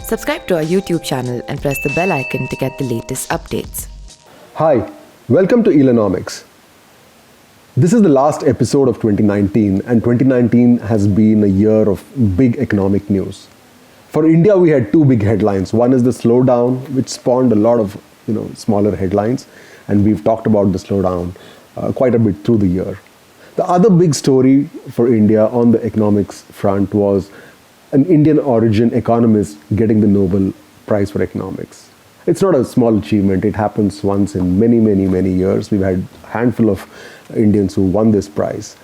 Subscribe to our YouTube channel and press the bell icon to get the latest updates. Hi, welcome to ILANOMICS. This is the last episode of 2019, and 2019 has been a year of big economic news. For India, we had two big headlines. One is the slowdown, which spawned a lot of smaller headlines, and we've talked about the slowdown quite a bit through the year. The other big story for India on the economics front was an Indian origin economist getting the Nobel Prize for Economics. It's not a small achievement. It happens once in many years. We've had a handful of Indians who won this prize.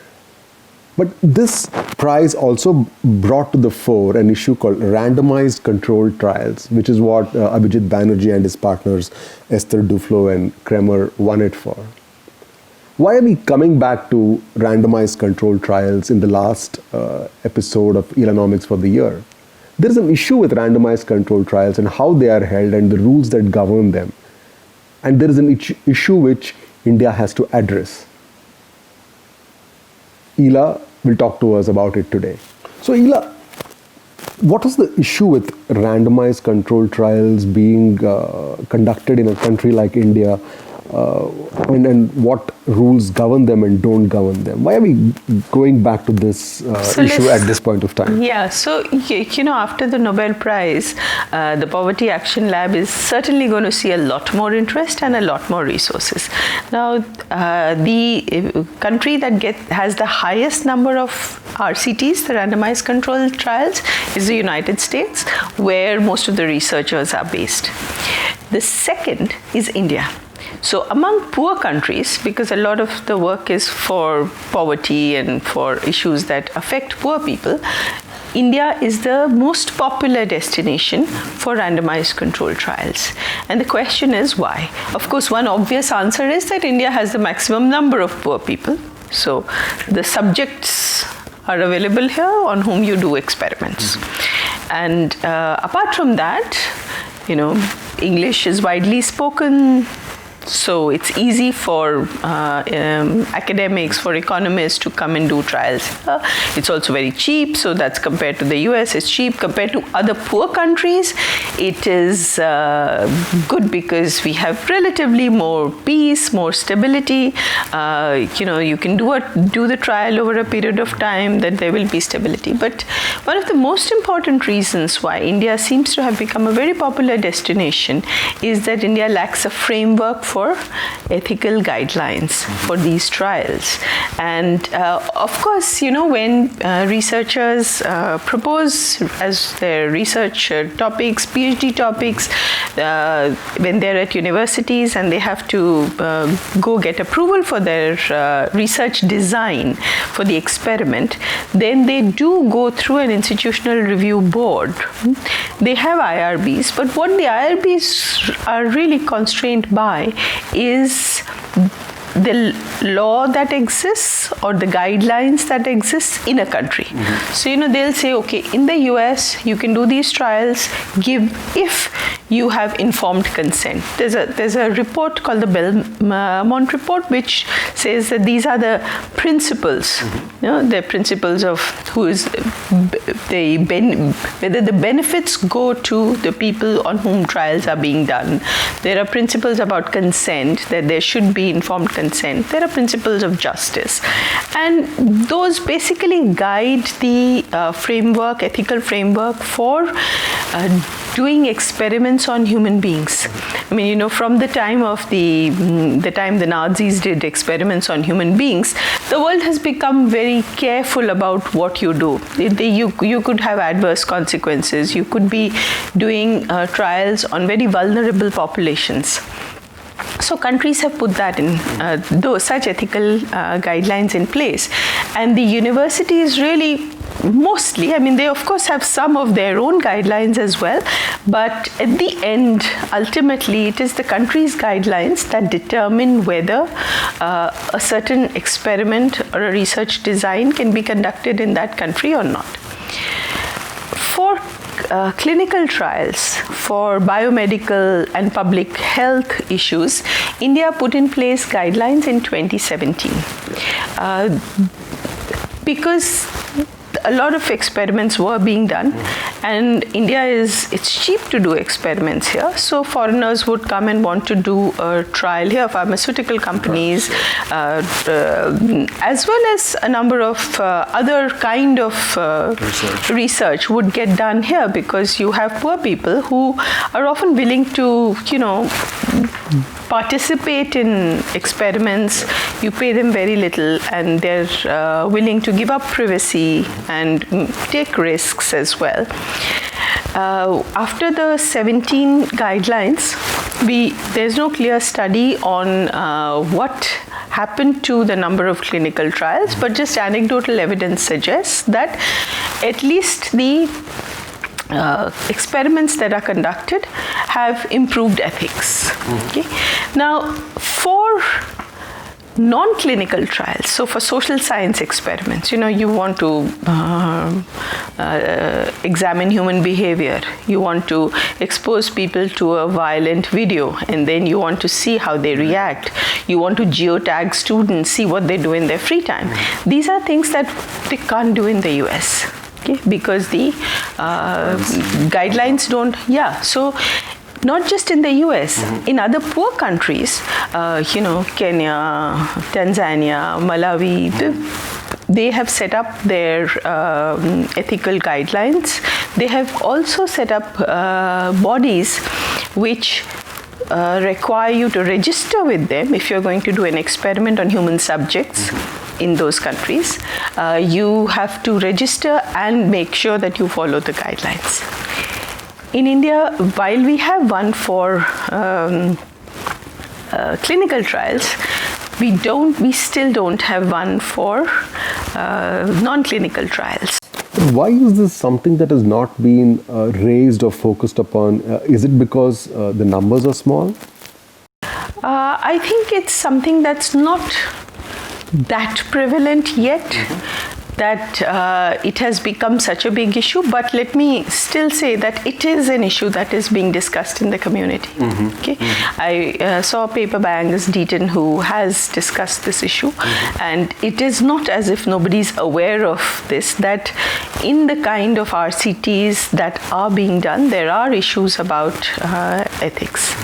But this prize also brought to the fore an issue called randomized controlled trials, which is what Abhijit Banerjee and his partners Esther Duflo and Kremer won it for. Why are we coming back to randomized controlled trials in the last episode of ILANOMICS for the year? There is an issue with randomized controlled trials and how they are held and the rules that govern them. And there is an issue which India has to address. Ila will talk to us about it today. So Ila, what is the issue with randomized controlled trials being conducted in a country like India? And what rules govern them and don't govern them? Why are we going back to this issue at this point of time? Yeah, so after the Nobel Prize, the Poverty Action Lab is certainly going to see a lot more interest and a lot more resources. Now, the country that has the highest number of RCTs, the randomized controlled trials, is the United States, where most of the researchers are based. The second is India. So among poor countries, because a lot of the work is for poverty and for issues that affect poor people, India is the most popular destination for randomized controlled trials. And the question is why? Of course, one obvious answer is that India has the maximum number of poor people. So the subjects are available here on whom you do experiments. And apart from that, English is widely spoken. So it's easy for academics, for economists to come and do trials. It's also very cheap, so that's compared to the US, it's cheap. Compared to other poor countries, it is good because we have relatively more peace, more stability. You can do the trial over a period of time, then there will be stability. But one of the most important reasons why India seems to have become a very popular destination is that India lacks a framework for ethical guidelines for these trials. And of course, when researchers propose as their research topics, PhD topics, when they're at universities and they have to go get approval for their research design for the experiment, then they do go through an institutional review board. They have IRBs, but what the IRBs are really constrained by is the law that exists or the guidelines that exist in a country. So, they'll say, okay, in the US, you can do these trials if you have informed consent. There's a report called the Belmont Report, which says that these are the principles, the principles of whether the benefits go to the people on whom trials are being done. There are principles about consent, that there should be informed consent. There are principles of justice. And those basically guide the ethical framework for doing experiments on human beings. I mean, from the time of the Nazis did experiments on human beings, the world has become very careful about what you do. You could have adverse consequences. You could be doing trials on very vulnerable populations. So countries have put that in, such ethical guidelines in place. And the universities really mostly, they of course have some of their own guidelines as well, but at the end, ultimately, it is the country's guidelines that determine whether a certain experiment or a research design can be conducted in that country or not. For clinical trials for biomedical and public health issues, India put in place guidelines in 2017 because a lot of experiments were being done, and it's cheap to do experiments here. So foreigners would come and want to do a trial here. Pharmaceutical companies, as well as a number of other kind of research would get done here, because you have poor people who are often willing to, participate in experiments. You pay them very little, and they're willing to give up privacy and take risks as well. After the 17 guidelines, there's no clear study on what happened to the number of clinical trials, but just anecdotal evidence suggests that at least the experiments that are conducted have improved ethics. Okay? Now, for non-clinical trials, so for social science experiments, you want to examine human behavior, you want to expose people to a violent video, and then you want to see how they react, you want to geotag students, see what they do in their free time. These are things that they can't do in the US, okay? Because the guidelines don't, so not just in the US, in other poor countries, Kenya, Tanzania, Malawi, they have set up their ethical guidelines. They have also set up bodies which require you to register with them if you're going to do an experiment on human subjects. In those countries, you have to register and make sure that you follow the guidelines. In India, while we have one for clinical trials, we still don't have one for non-clinical trials. Why is this something that has not been raised or focused upon? Is it because the numbers are small? I think it's something that's not that prevalent yet, that it has become such a big issue, but let me still say that it is an issue that is being discussed in the community. Okay, I saw a paper by Angus Deaton who has discussed this issue, and it is not as if nobody's aware of this, that in the kind of RCTs that are being done, there are issues about ethics.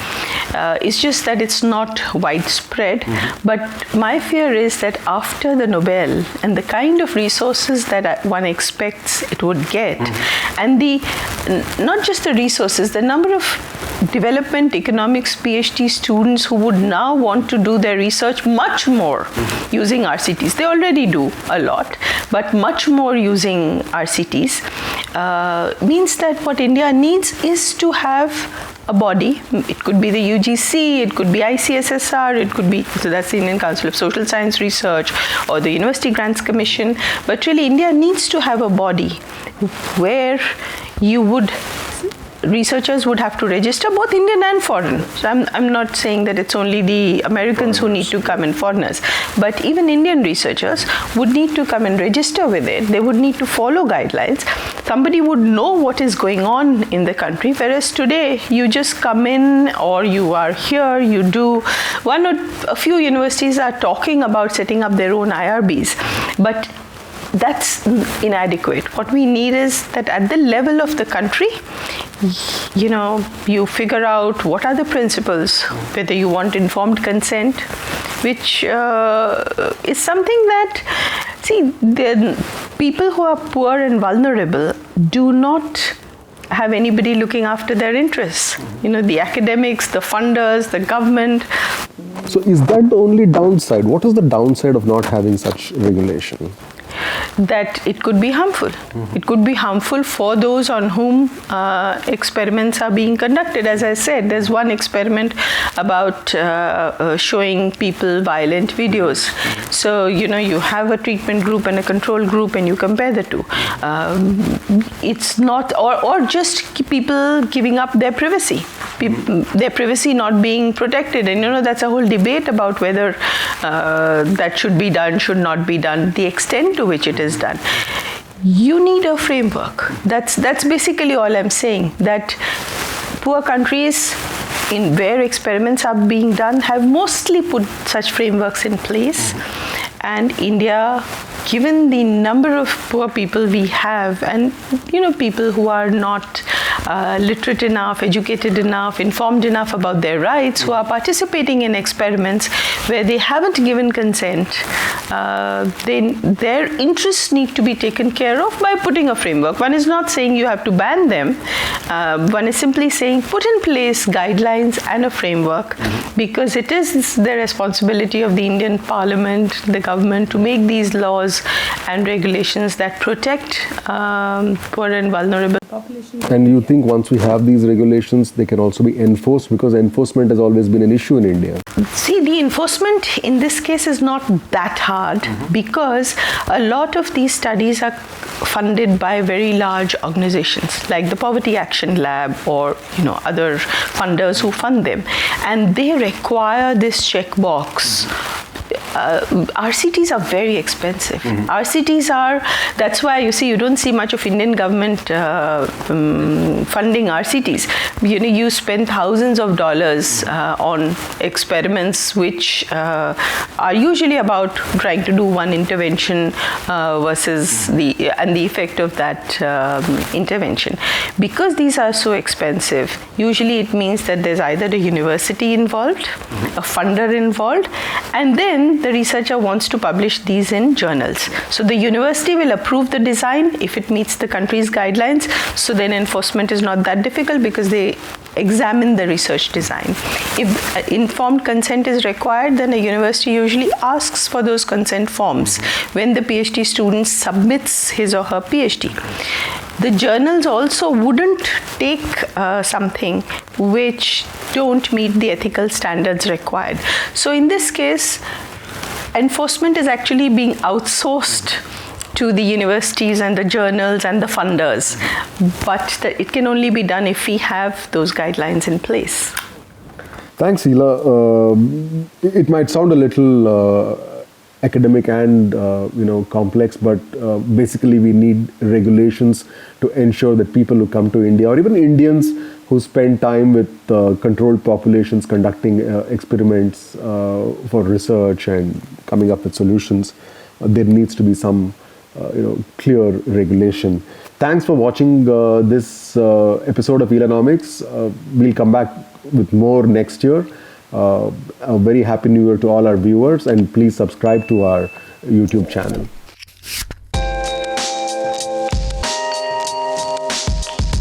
It's just that it's not widespread, but my fear is that after the Nobel and the kind of resources that one expects it would get, and not just the resources, the number of development economics PhD students who would now want to do their research much more using RCTs. They already do a lot, but much more using RCTs means that what India needs is to have a body. It could be the UGC, it could be ICSSR, it could be, so that's the Indian Council of Social Science Research, or the University Grants Commission. But really, India needs to have a body where researchers would have to register, both Indian and foreign. So I'm not saying that it's only the Americans who need to come and foreigners, but even Indian researchers would need to come and register with it. They would need to follow guidelines. Somebody would know what is going on in the country, whereas today you just come in, or you are here, you do. A few universities are talking about setting up their own IRBs, but that's inadequate. What we need is that at the level of the country, you figure out what are the principles, whether you want informed consent, which is something that, the people who are poor and vulnerable do not have anybody looking after their interests. The academics, the funders, the government. So is that the only downside? What is the downside of not having such regulation? That it could be harmful. It could be harmful for those on whom experiments are being conducted. As I said, there's one experiment about showing people violent videos. So, you have a treatment group and a control group, and you compare the two. It's not, or just people giving up their privacy. Their privacy not being protected. And that's a whole debate about whether that should be done, should not be done, the extent to which it is done. You need a framework. That's basically all I'm saying, that poor countries in where experiments are being done have mostly put such frameworks in place, and India given the number of poor people we have, and people who are not literate enough, educated enough, informed enough about their rights, who are participating in experiments where they haven't given consent, then their interests need to be taken care of by putting a framework. One is not saying you have to ban them. One is simply saying put in place guidelines and a framework, because it is the responsibility of the Indian Parliament, the government, to make these laws and regulations that protect poor and vulnerable populations. And you think once we have these regulations, they can also be enforced, because enforcement has always been an issue in India? See, the enforcement in this case is not that hard, because a lot of these studies are funded by very large organizations like the Poverty Action Lab or other funders who fund them, and they require this checkbox. RCTs are very expensive. RCTs are, that's why you don't see much of Indian government funding RCTs. You spend thousands of dollars on experiments which are usually about trying to do one intervention versus the effect of that intervention. Because these are so expensive, usually it means that there's either a university involved, a funder involved, and then the researcher wants to publish these in journals. So the university will approve the design if it meets the country's guidelines. So then enforcement is not that difficult, because they examine the research design. If informed consent is required, then a university usually asks for those consent forms when the PhD student submits his or her PhD. The journals also wouldn't take something which don't meet the ethical standards required. So in this case, enforcement is actually being outsourced to the universities and the journals and the funders, but it can only be done if we have those guidelines in place. Thanks, Ela. It might sound a little academic and complex, but basically we need regulations to ensure that people who come to India, or even Indians who spend time with controlled populations conducting experiments for research and coming up with solutions, there needs to be some clear regulation. Thanks for watching this episode of ILANOMICS. We'll come back with more next year. A very happy new year to all our viewers, and please subscribe to our YouTube channel.